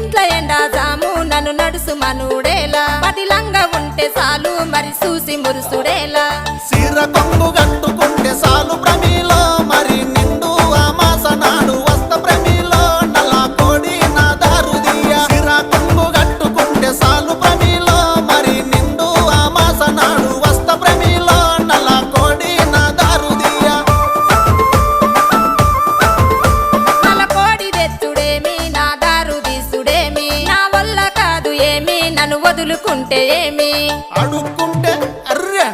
ఇంట్లో ఎండా జాము నన్ను నడుసు మనుడేలా పదిలంగా ఉంటే చాలు మరి చూసి మురుసుడేలా సీర కొంగు కట్టుకుంటే సాలు ప్రమిలో మరి నిండు అమాస నాడు వస్త ప్రమిలో నల్ల కోడి నా దారుదియ సీర కొంగు కట్టుకుంటే సాలు ప్రమిలో మరి నిండు అమాస నాడు వస్త ప్రమిలో నల్ల కోడి నా దారుదియ నల్ల కోడి తెచ్చుడేమి నా దారు తీసుడేమి నా వల్ల కాదు ఏమి నన్ను వదులుకుంటే ఏమి అడుక్కుంటే అర్రె